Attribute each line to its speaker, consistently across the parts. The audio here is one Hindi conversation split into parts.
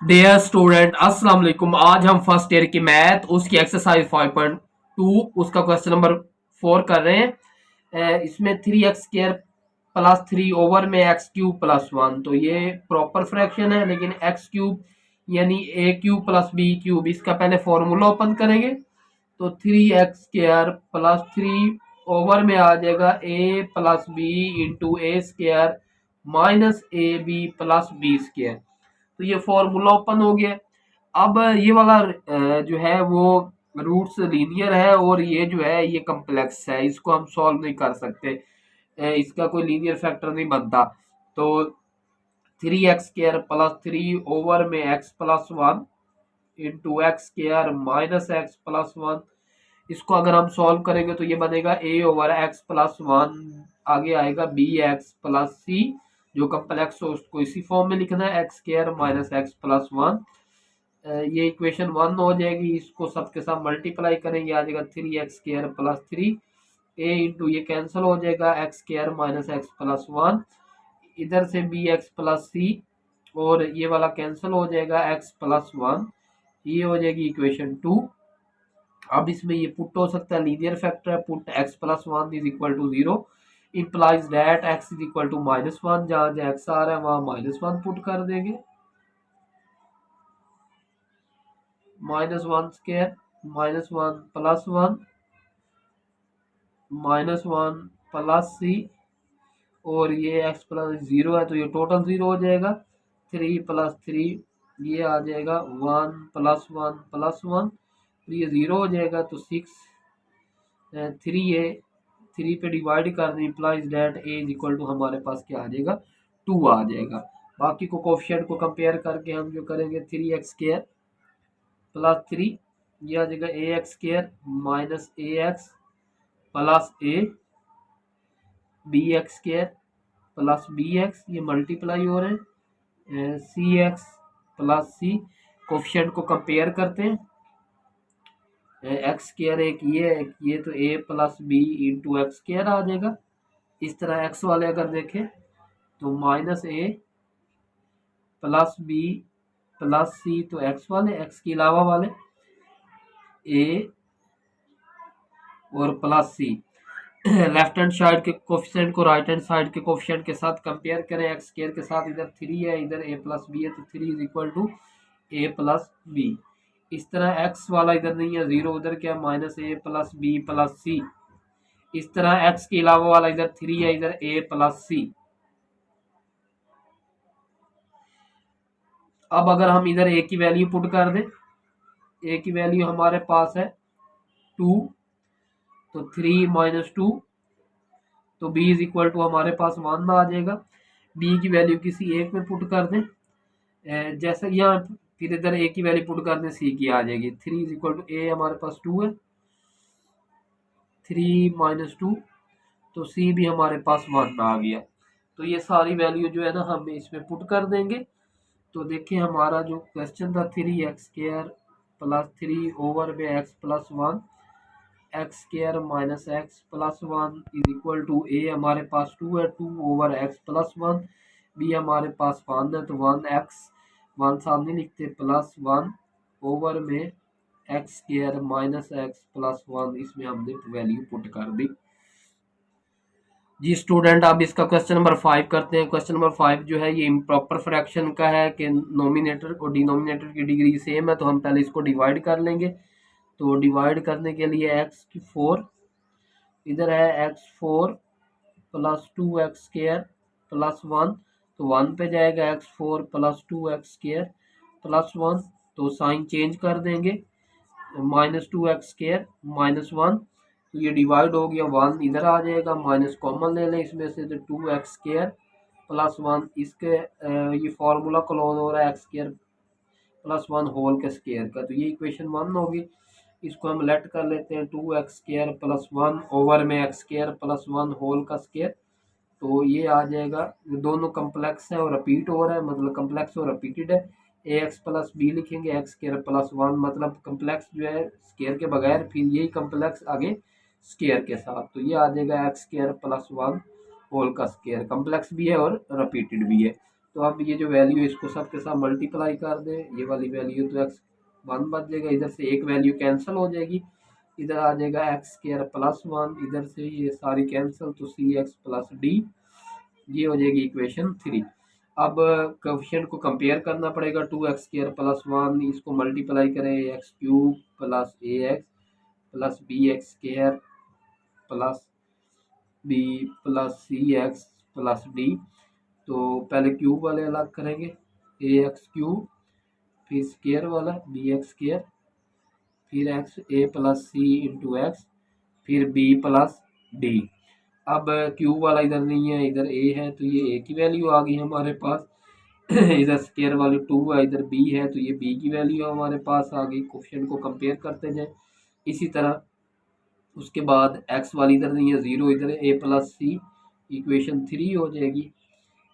Speaker 1: डियर स्टूडेंट अस्सलाम वालेकुम। आज हम फर्स्ट ईयर की मैथ उसकी एक्सरसाइज 5.2 उसका क्वेश्चन नंबर 4 कर रहे हैं। इसमें 3x² प्लस 3 ओवर में x³ प्लस 1, तो ये प्रॉपर फ्रैक्शन है, लेकिन x³ यानी a³ प्लस b³ इसका पहले फॉर्मूला ओपन करेंगे तो 3x² प्लस 3 ओवर में आ जाएगा a plus B into a² minus A B plus b²। तो ये फॉर्मूला ओपन हो गया। अब ये वाला जो है वो रूट्स लीनियर है और ये जो है ये कम्प्लेक्स है, इसको हम सॉल्व नहीं कर सकते। इसका कोई लीनियर फैक्टर नहीं बनता। तो 3x² प्लस 3 ओवर में x plus 1 into x² minus x plus 1, इसको अगर हम सॉल्व करेंगे तो ये बनेगा a ओवर x प्लस 1, आगे आएगा bx प्लस c, जो कम्प्लेक्स हो उसको इसी फॉर्म में लिखना है x² माइनस एक्स प्लस 1। ये इक्वेशन 1 हो जाएगी। इसको सबके साथ मल्टीप्लाई करेंगे, आ जाएगा 3x² प्लस 3 a इंटू ये कैंसिल हो जाएगा x² माइनस एक्स प्लस 1, इधर से bx प्लस c और ये वाला कैंसिल हो जाएगा x प्लस 1, ये हो जाएगी इक्वेशन 2। अब इसमें ये पुट हो सकता है, लीनियर फैक्टर है, put x plus 1 is equal to 0 implies that x is equal to -1, जहां जहां x आ रहा है वहां -1 पुट कर देंगे। -1² -1 प्लस 1 -1 प्लस c और ये x प्लस 0 है तो ये टोटल 0 हो जाएगा। 3 प्लस 3 ये आ जाएगा 1 प्लस 1 प्लस 1, ये 0 हो जाएगा तो 6 3 है, 3 पे डिवाइड कर दें, implies that A is equal to हमारे पास क्या आ जाएगा 2 आ जाएगा। बाकी को कोफिशिएंट को कंपेयर करके हम जो करेंगे 3x² प्लस 3 ये आ जाएगा ax² minus ax plus a, bx² plus bx ये मल्टीप्लाई हो रहे हैं, cx प्लस c। कोफिशिएंट को कंपेयर करते हैं, x² एक ये तो a plus B into x² आ जाएगा। इस तरह x वाले अगर देखें तो minus a plus B plus C, तो x वाले x के अलावा वाले a और प्लस सी। लेफ्ट हैंड साइड के कोफिशिएंट को राइट हैंड साइड के कोफिशिएंट के साथ कंपेयर करें, x² के साथ इधर 3 है, इधर a प्लस बी है, तो 3 is equal to a plus B. इस तरह x वाला इधर नहीं है 0, उधर क्या minus a plus B plus C. इस तरह x के अलावा वाला इधर 3 है, इधर a प्लस सी। अब अगर हम इधर a की वैल्यू पुट कर दें, a की वैल्यू हमारे पास है 2, तो 3 माइनस 2, तो b इज इक्वल टू हमारे पास 1 आ जाएगा। b की वैल्यू किसी एक में पुट कर दें, जैसे यहाँ फिर इधर a की वैल्यू पुट कर दें, c की आ जाएगी। 3 इज इक्वल टू a हमारे पास 2 है, 3 माइनस 2, तो c भी हमारे पास 1 आ गया। तो ये सारी वैल्यू जो है ना हम इसमें पुट कर देंगे। तो देखिए हमारा जो क्वेश्चन था 3x² प्लस 3 ओवर में x plus 1, x² minus x plus 1 is equal to a हमारे पास 2 है, 2 ओवर x प्लस 1, b हमारे पास 1 है तो 1x 1 सामने लिखते प्लस 1 ओवर में x² माइनस एक्स प्लस 1, इसमें हमने वैल्यू पुट कर दी। जी स्टूडेंट, अब इसका क्वेश्चन नंबर 5 करते हैं। क्वेश्चन नंबर 5 जो है ये इम्प्रॉपर फ्रैक्शन का है कि नोमिनेटर और डिनोमिनेटर की डिग्री सेम है, तो हम पहले इसको डिवाइड कर लेंगे। तो डिवाइड करने के लिए x4 इधर है, x4 प्लस 2x² प्लस 1, तो 1 पे जाएगा x4 प्लस 2x² प्लस 1, तो साइन चेंज कर देंगे, माइनस 2x² माइनस 1, तो ये डिवाइड हो गया, 1 इधर आ जाएगा, माइनस कॉमन ले लें इसमें से, तो 2x² प्लस 1, इसके ये फार्मूला क्लोज हो रहा है x² प्लस 1 होल के स्क्वायर का, तो ये इक्वेशन 1 होगी। इसको हम लेट कर लेते हैं 2x² प्लस 1 ओवर में x² प्लस 1 होल का स्क्वायर, तो ये आ जाएगा। ये दोनों कम्प्लेक्स है और रिपीट हो रहा है, मतलब कम्प्लेक्स और रिपीटेड है। ax प्लस बी लिखेंगे, x² प्लस 1, मतलब कम्प्लेक्स जो है स्क्वायर के बगैर, फिर यही कम्प्लेक्स आगे स्क्वायर के साथ, तो ये आ जाएगा x² प्लस 1 होल का स्क्वायर, कम्प्लेक्स भी है और रिपीटेड भी है। तो अब ये जो वैल्यू है इसको सबके साथ मल्टीप्लाई कर दें, ये वाली वैल्यू तो एक्स वन बच जाएगा, इधर से एक वैल्यू कैंसिल हो जाएगी, इधर आ जाएगा एक्स स्क्वायर प्लस वन, इधर से ये सारी कैंसिल, तो सी एक्स प्लस डी, ये हो जाएगी इक्वेशन 3। अब कोएफिशिएंट को कंपेयर करना पड़ेगा, 2x² प्लस वन, इसको मल्टीप्लाई करें x³ plus ax plus bx² plus b plus cx plus d। तो पहले क्यूब वाले अलग करेंगे, ax³ फिर स्क्वायर वाला bx², फिर एक्स ए प्लस सी इंटू एक्स, फिर बी प्लस डी। अब क्यूब वाला इधर नहीं है, इधर ए है, तो ये ए की वैल्यू आ गई हमारे पास। इधर स्क्वायर वाली 2 है, इधर बी है, तो ये बी की वैल्यू हमारे पास आ गई। कोएफिशिएंट को कंपेयर करते जाए इसी तरह। उसके बाद एक्स वाली इधर नहीं है, 0, इधर ए प्लस सी, इक्वेशन 3 हो जाएगी।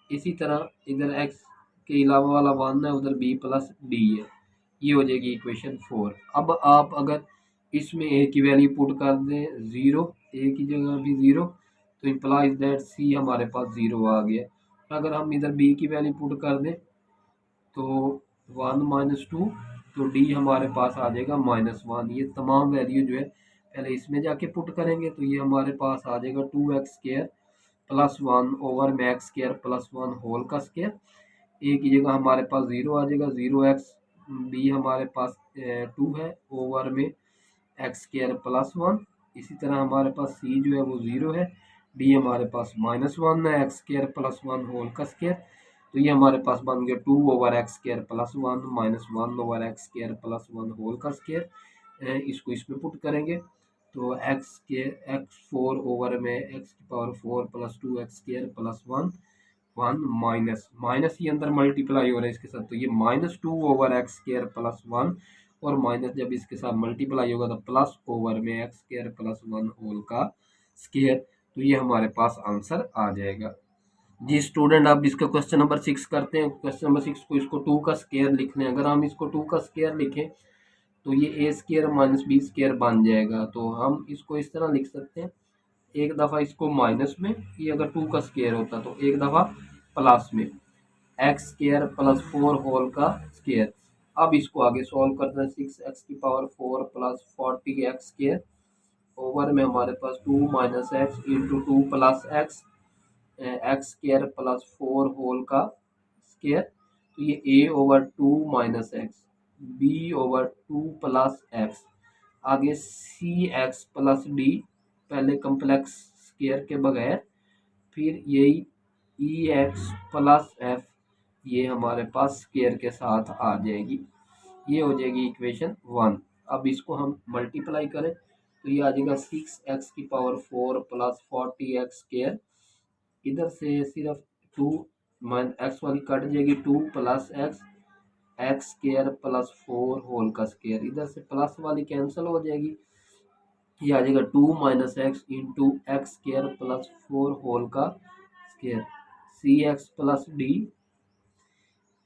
Speaker 1: इसी तरह इधर एक्स के अलावा वाला 1 है, उधर बी प्लस डी है, ये हो जाएगी इक्वेशन 4। अब आप अगर इसमें ए की वैल्यू पुट कर दें 0, ए की जगह भी 0, तो इम्प्लाइज दैट सी हमारे पास 0 आ गया। अगर हम इधर बी की वैल्यू पुट कर दें तो 1 माइनस 2, तो डी हमारे पास आ जाएगा -1। ये तमाम वैल्यू जो है पहले इसमें जाके पुट करेंगे, तो ये हमारे पास आ जाएगा 2x² प्लस 1 ओवर में x² प्लस 1 होल का स्क्वायर। ए की जगह हमारे पास 0 आ जाएगा, 0x, बी हमारे पास 2 है ओवर में x² प्लस 1। इसी तरह हमारे पास सी जो है वो 0 है, डी हमारे पास -1 है, x² प्लस 1 होल का स्क्वायर। तो ये हमारे पास बन गया 2 over x² plus 1 -1 over x² plus 1 whole का स्क्वायर। इसको इसमें पुट करेंगे तो x4 ओवर में x⁴ plus 2x² plus 1 minus ये अंदर मल्टीप्लाई हो रहा है इसके साथ, तो ये -2 ओवर x² प्लस 1, और माइनस जब इसके साथ मल्टीप्लाई होगा तो प्लस ओवर में x² प्लस 1 होल का स्क्वायर। तो ये हमारे पास आंसर आ जाएगा जी। स्टूडेंट आप इसका क्वेश्चन नंबर 6 करते हैं। क्वेश्चन नंबर 6 को इसको 2 का स्क्वायर लिखने, अगर हम इसको 2 का स्क्वायर लिखें तो ये a² माइनस b² बन जाएगा। तो हम इसको इस तरह लिख सकते हैं, एक दफ़ा इसको माइनस में, ये अगर 2 का स्क्वायर होता तो एक दफ़ा प्लस में x² प्लस 4 होल का स्क्वायर। अब इसको आगे सॉल्व करते हैं, 6x⁴ प्लस 40x² ओवर में हमारे पास 2 minus x into 2 plus x² plus 4 whole का स्क्वायर। तो ये a over 2 minus x, B over 2 plus x, आगे सी एक्स प्लस डी, पहले कम्प्लेक्स स्क्वायर के बगैर, फिर यही ई एक्स प्लस एफ, ये हमारे पास स्क्वायर के साथ आ जाएगी, ये हो जाएगी इक्वेशन 1। अब इसको हम मल्टीप्लाई करें तो ये आ जाएगा 6x⁴ प्लस 40x², इधर से सिर्फ 2 एक्स वाली कट जाएगी, 2 प्लस x² प्लस 4 होल का स्क्वायर, इधर से प्लस वाली कैंसिल हो जाएगी, ये आ जाएगा 2 minus x into x² plus 4 whole का square, C x plus D,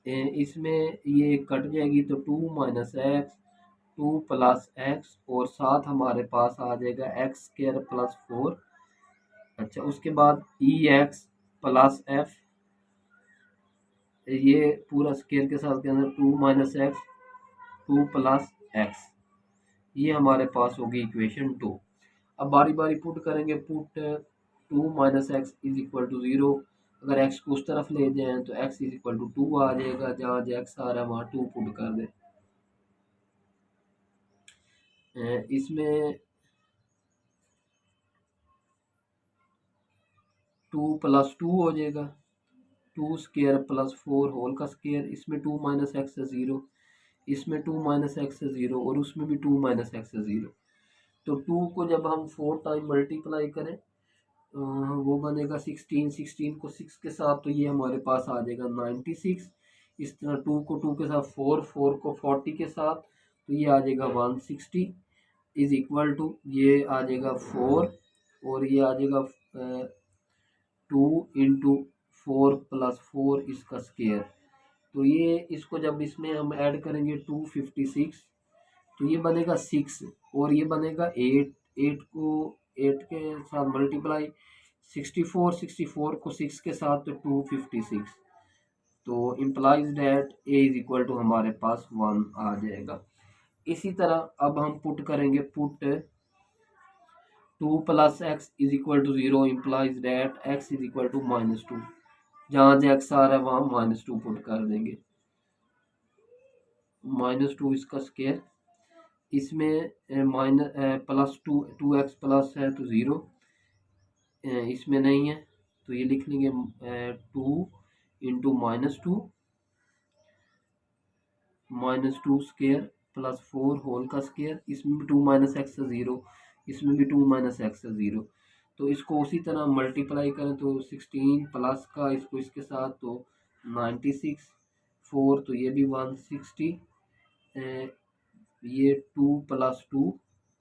Speaker 1: इसमें ये कट जाएगी तो 2 माइनस एक्स, 2 प्लस एक्स, और साथ हमारे पास आ जाएगा x² प्लस 4। अच्छा, उसके बाद ई एक्स प्लस एफ, ये पूरा स्क्वायर के साथ के अंदर 2 माइनस एक्स, 2 प्लस एक्स, ये हमारे पास होगी इक्वेशन 2। अब बारी बारी पुट करेंगे, put 2 minus x is equal to 0, अगर x को उस तरफ ले जाएं तो x इज इक्वल टू 2 आ जाएगा, जहाँ x आ रहा है वहाँ 2 पुट कर दें। इसमें 2 प्लस 2 हो जाएगा, 2 स्क्वायर प्लस 4 होल का स्क्वायर, इसमें 2 माइनस एक्स है 0, इसमें 2 माइनस एक्स है 0, और उसमें भी 2 माइनस एक्स है 0। तो 2 को जब हम 4 टाइम मल्टीप्लाई करें वो बनेगा 16, 16 को 6 के साथ, तो ये हमारे पास आ जाएगा 96। इस तरह 2 को 2 के साथ 4, 4 को 40 के साथ, तो ये आ जाएगा 160 इज इक्वल टू, ये आ जाएगा 4, और ये आ जाएगा 2 इंटू 4 प्लस 4 इसका स्क्वायर। तो ये इसको जब इसमें हम ऐड करेंगे 256, तो ये बनेगा 6, और ये बनेगा 8, 8 को 8 के साथ मल्टीप्लाई, 64, 64 को 6 के साथ तो 256, तो implies that A is equal to हमारे पास 1 आ जाएगा। इसी तरह अब हम पुट करेंगे, put 2 plus x is equal to 0 implies that x is equal to -2। जहाँ जो एक्स आ रहा है वहाँ -2 पुट कर देंगे। -2 इसका स्केयर, इसमें माइनस प्लस 2 एक्स प्लस है तो 0, इसमें नहीं है तो ये लिख लेंगे 2 इंटू -2 स्केयर प्लस 4 होल का स्केयर, इसमें भी 2 माइनस एक्स 0, इसमें भी 2 माइनस एक्स 0। तो इसको उसी तरह मल्टीप्लाई करें तो 16 प्लस का इसको इसके साथ तो 96, 4 तो ये भी 160, ये 2 प्लस 2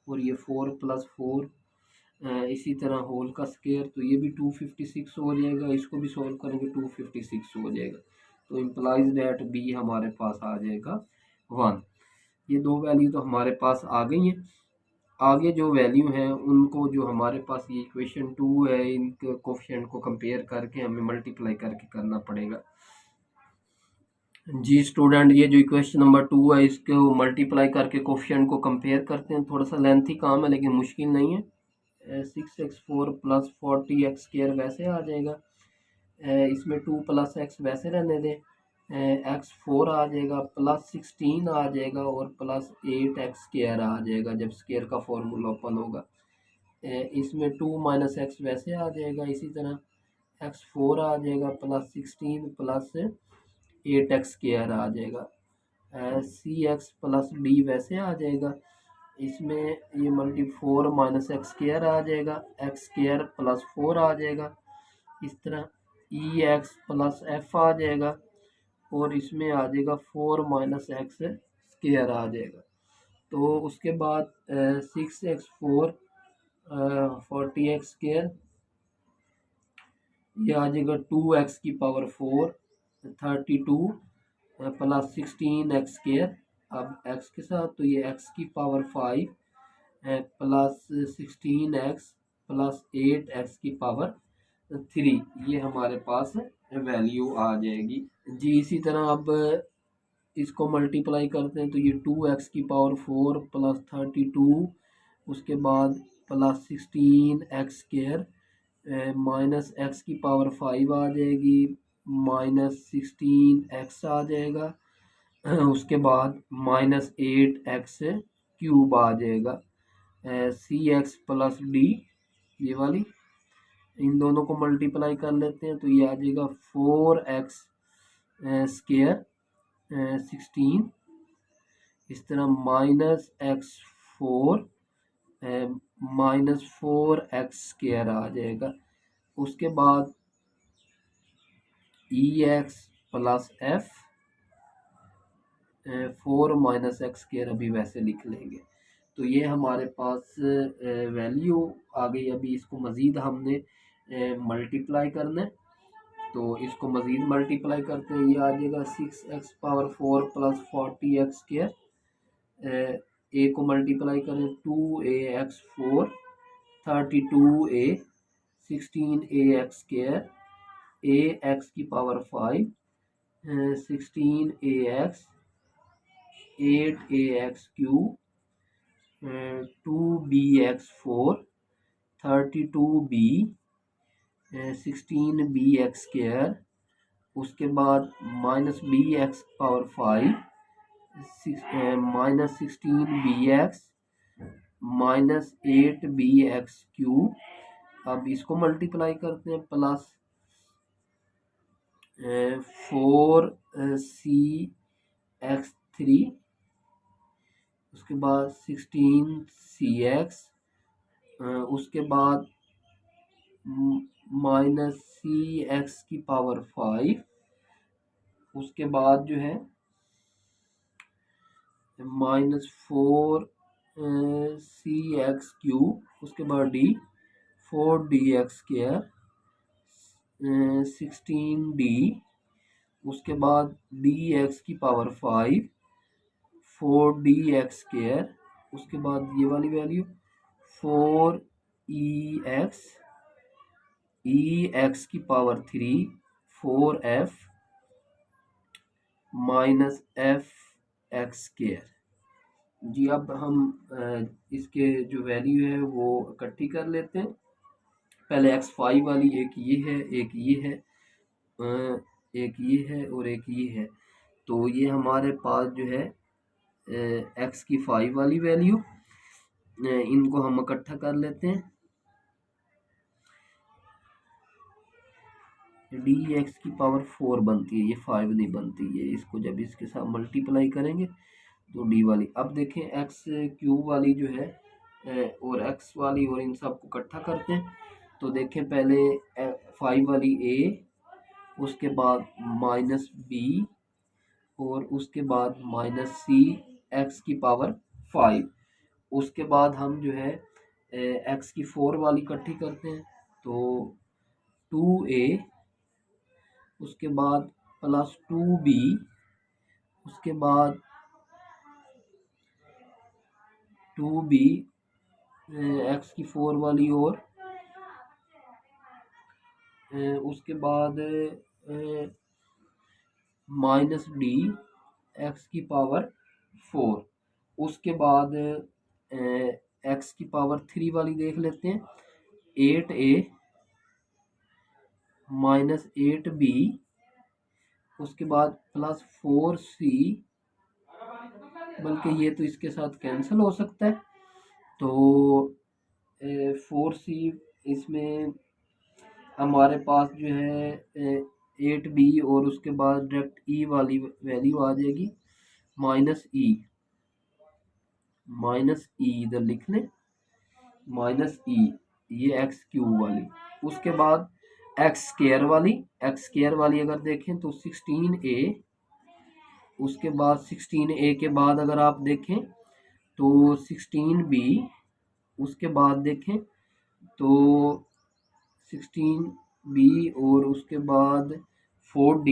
Speaker 1: और ये 4 प्लस 4, इसी तरह होल का स्केयर तो ये भी 256 हो जाएगा, इसको भी सॉल्व करेंगे 256 हो जाएगा। तो इम्प्लाइज डेट बी हमारे पास आ जाएगा 1। ये दो वैल्यू तो हमारे पास आ गई हैं। आगे जो वैल्यू हैं उनको, जो हमारे पास ये इक्वेशन 2 है, इनके कोफिशिएंट को कंपेयर करके हमें मल्टीप्लाई करके करना पड़ेगा। जी स्टूडेंट, ये जो इक्वेशन नंबर 2 है इसको मल्टीप्लाई करके कोफिशिएंट को कंपेयर करते हैं। थोड़ा सा लेंथी काम है लेकिन मुश्किल नहीं है। 6x4 प्लस 40x² वैसे आ जाएगा, इसमें 2 प्लस एक्स वैसे रहने दें, x4 आ जाएगा, प्लस 16 आ जाएगा और प्लस 8x² आ जाएगा जब स्केयर का फॉर्मूला ओपन होगा। इसमें 2 माइनस एक्स वैसे आ जाएगा, इसी तरह x4 आ जाएगा, प्लस 16 प्लस 8x² आ जाएगा, cx प्लस डी वैसे आ जाएगा, इसमें ये मल्टी 4 माइनस x² आ जाएगा, x² प्लस 4 आ जाएगा, इस तरह ex प्लस f आ जाएगा और इसमें आ जाएगा 4 माइनस x² आ जाएगा। तो उसके बाद 6x4 40x², ये आ जाएगा 2x की पावर 4 32 प्लस 16x², अब x के साथ तो ये x की power 5 plus 16x plus 8x की पावर 3, ये हमारे पास वैल्यू आ जाएगी। जी इसी तरह अब इसको मल्टीप्लाई करते हैं तो ये 2x की पावर 4 प्लस 32, उसके बाद प्लस 16x² माइनस एक्स की पावर 5 आ जाएगी, -16x आ जाएगा, उसके बाद -8x³ आ जाएगा, cx प्लस डी, ये वाली इन दोनों को मल्टीप्लाई कर लेते हैं तो ये आ जाएगा 4x² 16, इस तरह -x4 -4x² आ जाएगा, उसके बाद ex plus f 4 minus x² अभी वैसे लिख लेंगे। तो ये हमारे पास वैल्यू आ गई। अभी इसको मज़ीद हमने मल्टीप्लाई करना है, तो इसको मज़ीद मल्टीप्लाई करते हैं, ये आ जाएगा 6x पावर 4 प्लस 40x², ए को मल्टीप्लाई करें 2ax4 32a 16ax², ax की power 5 16ax 8ax³ 2bx4 32b 16bx², उसके बाद minus bx power 5 minus 16bx minus 8bx³। अब इसको मल्टीप्लाई करते हैं, प्लस 4cx3, उसके बाद 16cx, उसके बाद माइनस cx की पावर 5, उसके बाद जो है -4cx³, उसके बाद d 4dx² 16d, उसके बाद dx की पावर 5 4dx², उसके बाद ये वाली वैल्यू 4ex की power 3 4f minus F X square. जी अब हम इसके जो वैल्यू है वो इकट्ठी कर लेते हैं। पहले एक्स फाइव वाली एक ये है, एक ये है, एक ये है और एक ये है। तो ये हमारे पास जो है एक्स की फाइव वाली वैल्यू, इनको हम इकट्ठा कर लेते हैं। डी एक्स की पावर 4 बनती है, ये 5 नहीं बनती है। इसको जब इसके साथ मल्टीप्लाई करेंगे तो डी वाली। अब देखें एक्स क्यूब वाली जो है और एक्स वाली और इन सबको इकट्ठा करते हैं। तो देखें पहले 5 वाली ए, उसके बाद माइनस बी और उसके बाद माइनस सी एक्स की पावर 5। उसके बाद हम जो है एक्स की 4 वाली इकट्ठी करते हैं। तो 2a, उसके बाद प्लस 2b, उसके बाद 2b एक्स की 4 वाली और उसके बाद माइनस डी एक्स की पावर 4। उसके बाद एक्स की पावर 3 वाली देख लेते हैं। 8a माइनस 8b, उसके बाद प्लस 4c, बल्कि ये तो इसके साथ कैंसिल हो सकता है। तो 4c इसमें हमारे पास जो है 8b और उसके बाद डायरेक्ट ई वाली वैल्यू आ जाएगी माइनस ई। माइनस ई इधर लिख लें, माइनस ई, ये एक्स क्यूब वाली। उसके बाद एक्स स्केयर वाली, एक्स स्केयर वाली अगर देखें तो 16a, उसके बाद 16a के बाद अगर आप देखें तो 16b, उसके बाद देखें तो 16b और उसके बाद 4d,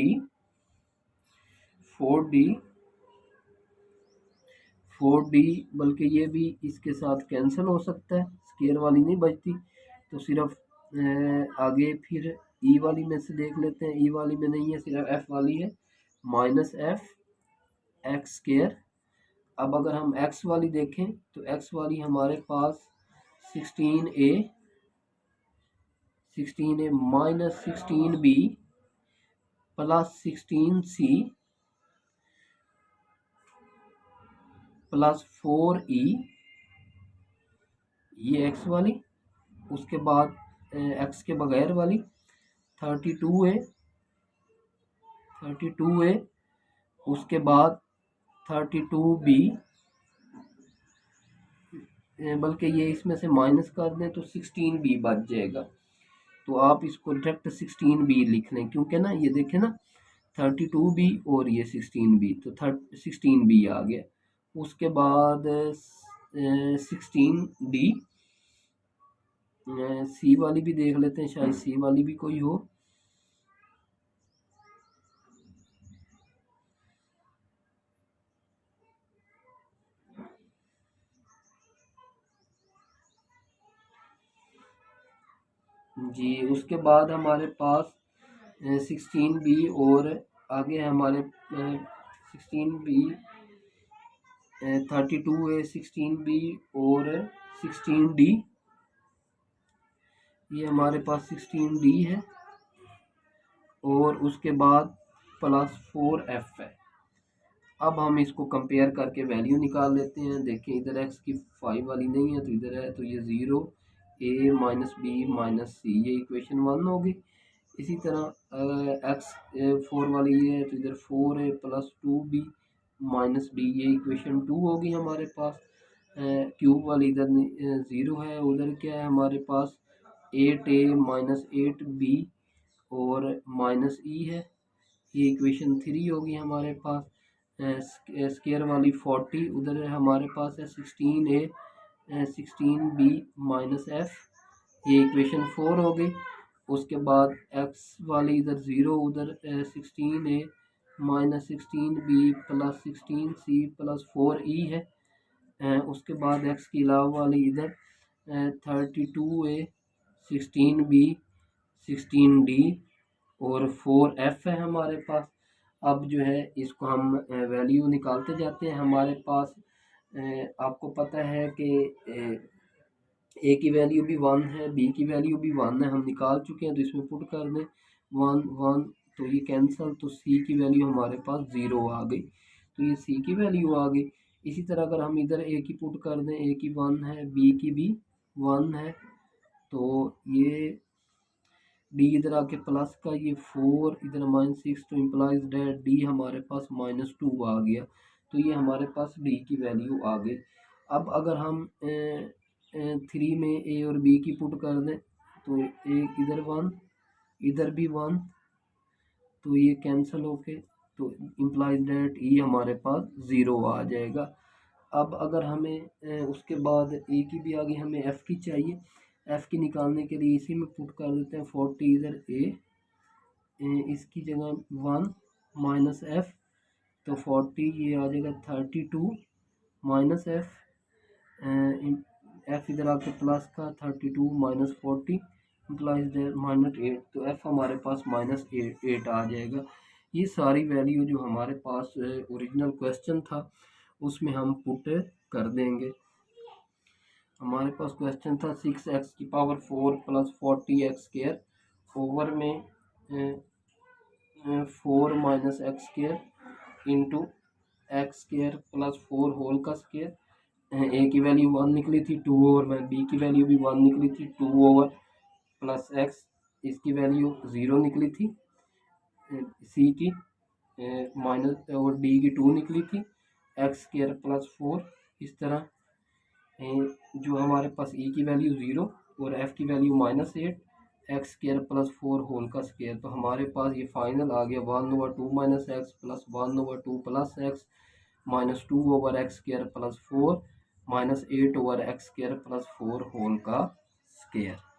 Speaker 1: 4d बल्कि ये भी इसके साथ कैंसिल हो सकता है, स्केयर वाली नहीं बचती। तो सिर्फ आगे फिर ई वाली में से देख लेते हैं। ई वाली में नहीं है, सिर्फ एफ वाली है, माइनस एफ एक्स स्केयर। अब अगर हम एक्स वाली देखें तो एक्स वाली हमारे पास 16a minus 16b plus 16c plus 4e, ये एक्स वाली। उसके बाद एक्स के बगैर वाली 32a, उसके बाद 32b, बल्कि ये इसमें से माइनस कर दें तो 16b बच जाएगा। तो आप इसको डायरेक्ट 16b लिख लें, क्योंकि ना ये देखें ना 32b और ये 16b, तो 16b आ गया। उसके बाद 16d, सी वाली भी देख लेते हैं, शायद सी वाली भी कोई हो। जी उसके बाद हमारे पास 16b और आगे हमारे 16b 32a 16b और 16d, ये हमारे पास 16d है और उसके बाद प्लस 4f है। अब हम इसको कंपेयर करके वैल्यू निकाल लेते हैं। देखें इधर एक्स की 5 वाली नहीं है तो इधर है, तो ये 0 a माइनस बी माइनस सी, ये इक्वेशन 1 होगी। इसी तरह एक्स 4 वाली है तो इधर 4a plus 2b minus D, ये इक्वेशन 2 होगी हमारे पास। क्यूब वाली इधर 0 है, उधर क्या है हमारे पास 8a माइनस 8b और माइनस ई है, ये इक्वेशन 3 होगी हमारे पास। स्केयर वाली 40, उधर हमारे पास है 16a 16b माइनस एफ, ये इक्वेशन 4 हो गई। उसके बाद एक्स वाली इधर 0, उधर 16a minus 16b plus 16c plus 4e है। उसके बाद एक्स की अलावा वाली इधर 32a 16b 16d और 4f है हमारे पास। अब जो है इसको हम वैल्यू निकालते जाते हैं। हमारे पास आपको पता है कि ए की वैल्यू भी 1 है, बी की वैल्यू भी 1 है, हम निकाल चुके हैं। तो इसमें पुट कर दें 1 1, तो ये कैंसिल, तो सी की वैल्यू हमारे पास 0 आ गई, तो ये सी की वैल्यू आ गई। इसी तरह अगर हम इधर ए की पुट कर दें, ए की 1 है, बी की भी 1 है, तो ये डी इधर आके प्लस का, ये 4 इधर -6, तो इम्प्लाइज डेट डी हमारे पास -2 आ गया। तो ये हमारे पास डी की वैल्यू आ गई। अब अगर हम 3 में ए और बी की पुट कर दें, तो ए इधर 1 इधर भी 1, तो ये कैंसिल होके, तो इम्प्लाइज डेट ई हमारे पास 0 आ जाएगा। अब अगर हमें उसके बाद ए की भी आगे हमें एफ़ की चाहिए, एफ़ की निकालने के लिए इसी में पुट कर देते हैं 40 इधर ए, इसकी जगह 1 माइनस एफ़, तो 40 ये आ जाएगा 32 माइनस एफ़, एफ़ इधर आके प्लस का 32 माइनस 40 इम्प्लाइज देयर -8, तो एफ़ हमारे पास -8 आ जाएगा। ये सारी वैल्यू जो हमारे पास ओरिजिनल क्वेश्चन था उसमें हम पुट कर देंगे। हमारे पास क्वेश्चन था 6x की पावर 4 प्लस 40x² ओवर में 4 minus x square into x² plus 4 whole का स्क्र। ए की वैल्यू 1 निकली थी 2 ओवर में, बी की वैल्यू भी 1 निकली थी 2 ओवर प्लस x, इसकी वैल्यू 0 निकली थी, सी की माइनस और डी की 2 निकली थी, x² प्लस 4। इस तरह जो हमारे पास ई की वैल्यू 0 और एफ़ की वैल्यू -8, x² प्लस 4 होल का स्क्वायर, तो हमारे पास ये फाइनल आ गया 1/2 minus x plus 1/2 plus x minus 2/x² plus 4 -8/x² plus 4 whole का स्क्वायर।